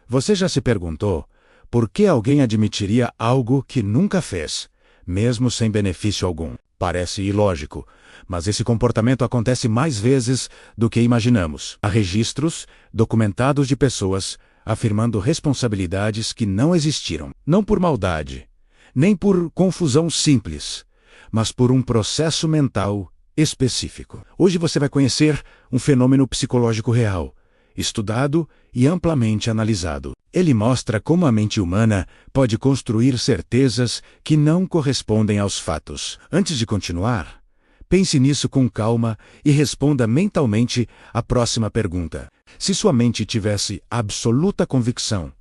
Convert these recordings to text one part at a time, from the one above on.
Você já se perguntou por que alguém admitiria algo que nunca fez, mesmo sem benefício algum? Parece ilógico, mas esse comportamento acontece mais vezes do que imaginamos. Há registros documentados de pessoas afirmando responsabilidades que não existiram, não por maldade, nem por confusão simples, mas por um processo mental específico. Hoje você vai conhecer um fenômeno psicológico real, estudado e amplamente analisado. Ele mostra como a mente humana pode construir certezas que não correspondem aos fatos. Antes de continuar, pense nisso com calma e responda mentalmente a próxima pergunta. Se sua mente tivesse absoluta convicção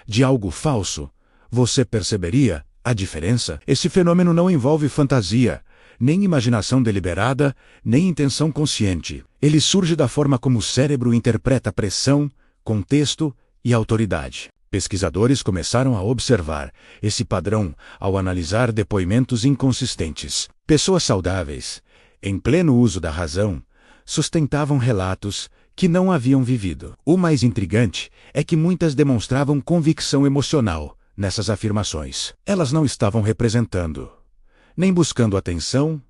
de algo falso, você perceberia a diferença? Esse fenômeno não envolve fantasia, nem imaginação deliberada, nem intenção consciente. Ele surge da forma como o cérebro interpreta pressão, contexto e autoridade. Pesquisadores começaram a observar esse padrão ao analisar depoimentos inconsistentes. Pessoas saudáveis, em pleno uso da razão, sustentavam relatos que não haviam vivido. O mais intrigante é que muitas demonstravam convicção emocional nessas afirmações. Elas não estavam representando, nem buscando atenção,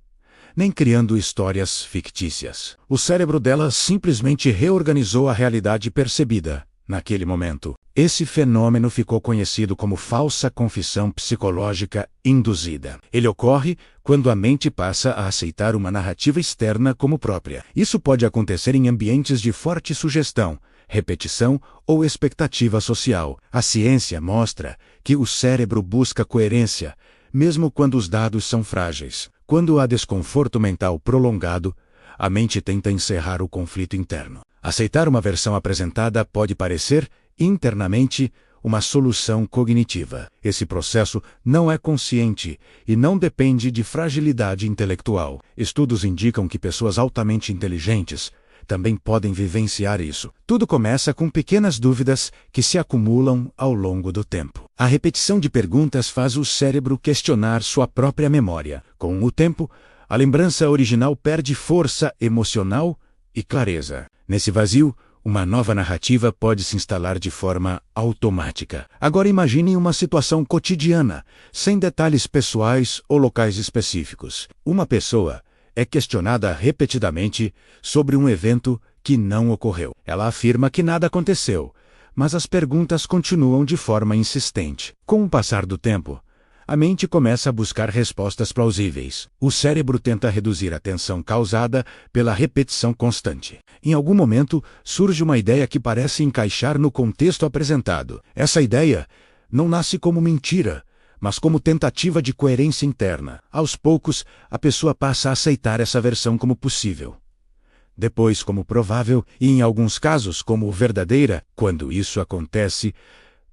nem criando histórias fictícias. O cérebro delas simplesmente reorganizou a realidade percebida naquele momento. Esse fenômeno ficou conhecido como falsa confissão psicológica induzida. Ele ocorre quando a mente passa a aceitar uma narrativa externa como própria. Isso pode acontecer em ambientes de forte sugestão, repetição ou expectativa social. A ciência mostra que o cérebro busca coerência, mesmo quando os dados são frágeis. Quando há desconforto mental prolongado, a mente tenta encerrar o conflito interno. Aceitar uma versão apresentada pode parecer, internamente, uma solução cognitiva. Esse processo não é consciente e não depende de fragilidade intelectual. Estudos indicam que pessoas altamente inteligentes também podem vivenciar isso. Tudo começa com pequenas dúvidas que se acumulam ao longo do tempo. A repetição de perguntas faz o cérebro questionar sua própria memória. Com o tempo, a lembrança original perde força emocional e clareza. Nesse vazio, uma nova narrativa pode se instalar de forma automática. Agora imagine uma situação cotidiana, sem detalhes pessoais ou locais específicos. Uma pessoa é questionada repetidamente sobre um evento que não ocorreu. Ela afirma que nada aconteceu, mas as perguntas continuam de forma insistente. Com o passar do tempo, a mente começa a buscar respostas plausíveis. O cérebro tenta reduzir a tensão causada pela repetição constante. Em algum momento, surge uma ideia que parece encaixar no contexto apresentado. Essa ideia não nasce como mentira, mas como tentativa de coerência interna. Aos poucos, a pessoa passa a aceitar essa versão como possível, depois como provável e, em alguns casos, como verdadeira. Quando isso acontece,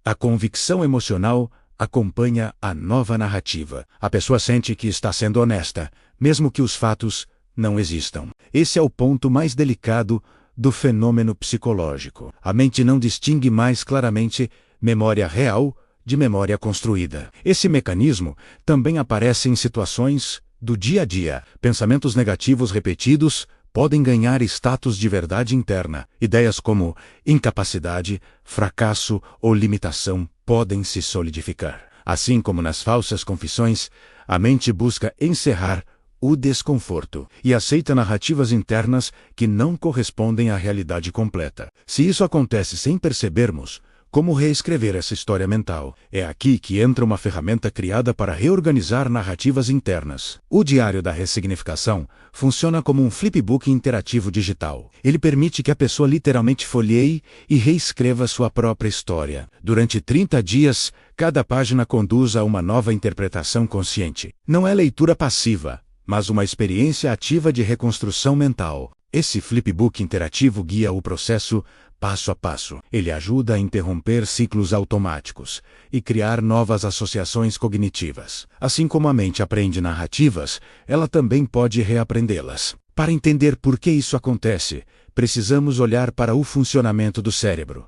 a convicção emocional acompanha a nova narrativa. A pessoa sente que está sendo honesta, mesmo que os fatos não existam. Esse é o ponto mais delicado do fenômeno psicológico. A mente não distingue mais claramente memória real de memória construída. Esse mecanismo também aparece em situações do dia a dia. Pensamentos negativos repetidos podem ganhar status de verdade interna. Ideias como incapacidade, fracasso ou limitação podem se solidificar. Assim como nas falsas confissões, a mente busca encerrar o desconforto e aceita narrativas internas que não correspondem à realidade completa. Se isso acontece sem percebermos, como reescrever essa história mental? É aqui que entra uma ferramenta criada para reorganizar narrativas internas. O Diário da Ressignificação funciona como um flipbook interativo digital. Ele permite que a pessoa literalmente folheie e reescreva sua própria história. Durante 30 dias, cada página conduz a uma nova interpretação consciente. Não é leitura passiva, mas uma experiência ativa de reconstrução mental. Esse flipbook interativo guia o processo passo a passo. Ele ajuda a interromper ciclos automáticos e criar novas associações cognitivas. Assim como a mente aprende narrativas, ela também pode reaprendê-las. Para entender por que isso acontece, precisamos olhar para o funcionamento do cérebro.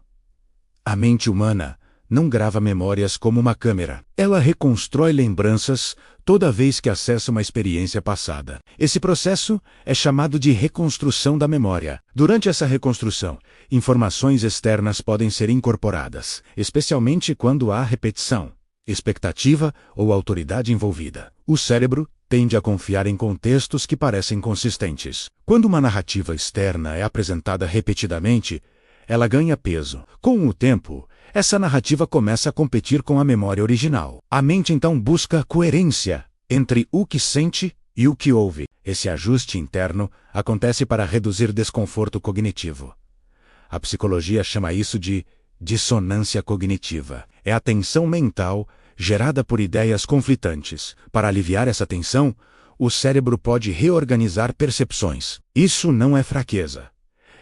A mente humana não grava memórias como uma câmera. Ela reconstrói lembranças toda vez que acessa uma experiência passada. Esse processo é chamado de reconstrução da memória. Durante essa reconstrução, informações externas podem ser incorporadas, especialmente quando há repetição, expectativa ou autoridade envolvida. O cérebro tende a confiar em contextos que parecem consistentes. Quando uma narrativa externa é apresentada repetidamente, ela ganha peso. Com o tempo, essa narrativa começa a competir com a memória original. A mente então busca coerência entre o que sente e o que ouve. Esse ajuste interno acontece para reduzir desconforto cognitivo. A psicologia chama isso de dissonância cognitiva. É a tensão mental gerada por ideias conflitantes. Para aliviar essa tensão, o cérebro pode reorganizar percepções. Isso não é fraqueza.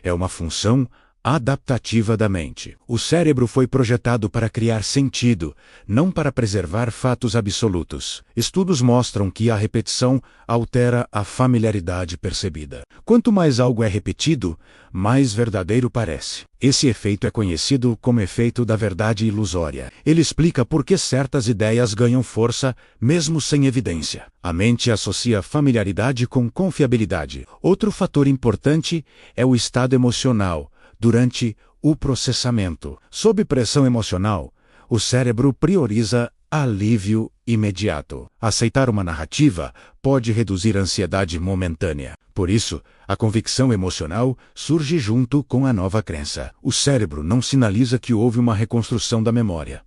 É uma função adaptativa da mente. O cérebro foi projetado para criar sentido, não para preservar fatos absolutos. Estudos mostram que a repetição altera a familiaridade percebida. Quanto mais algo é repetido, mais verdadeiro parece. Esse efeito é conhecido como efeito da verdade ilusória. Ele explica por que certas ideias ganham força, mesmo sem evidência. A mente associa familiaridade com confiabilidade. Outro fator importante é o estado emocional durante o processamento. Sob pressão emocional, o cérebro prioriza alívio imediato. Aceitar uma narrativa pode reduzir a ansiedade momentânea. Por isso, a convicção emocional surge junto com a nova crença. O cérebro não sinaliza que houve uma reconstrução da memória.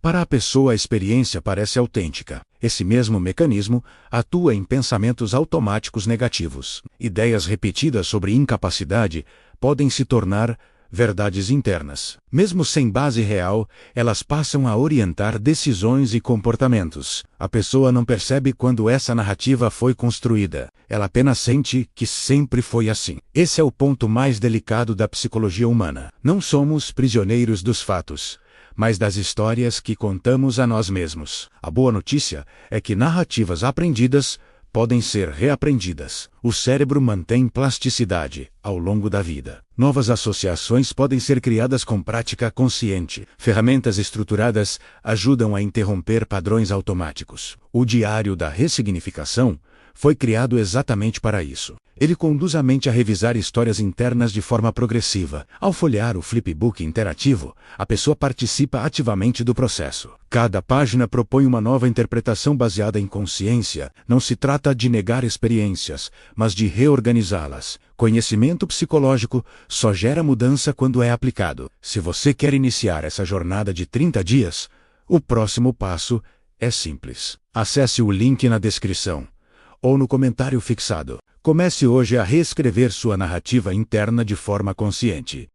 Para a pessoa, a experiência parece autêntica. Esse mesmo mecanismo atua em pensamentos automáticos negativos. Ideias repetidas sobre incapacidade podem se tornar verdades internas. Mesmo sem base real, elas passam a orientar decisões e comportamentos. A pessoa não percebe quando essa narrativa foi construída. Ela apenas sente que sempre foi assim. Esse é o ponto mais delicado da psicologia humana. Não somos prisioneiros dos fatos, mas das histórias que contamos a nós mesmos. A boa notícia é que narrativas aprendidas podem ser reaprendidas. O cérebro mantém plasticidade ao longo da vida. Novas associações podem ser criadas com prática consciente. Ferramentas estruturadas ajudam a interromper padrões automáticos. O diário da ressignificação foi criado exatamente para isso. Ele conduz a mente a revisar histórias internas de forma progressiva. Ao folhear o flipbook interativo, a pessoa participa ativamente do processo. Cada página propõe uma nova interpretação baseada em consciência. Não se trata de negar experiências, mas de reorganizá-las. Conhecimento psicológico só gera mudança quando é aplicado. Se você quer iniciar essa jornada de 30 dias, o próximo passo é simples. Acesse o link na descrição ou no comentário fixado. Comece hoje a reescrever sua narrativa interna de forma consciente.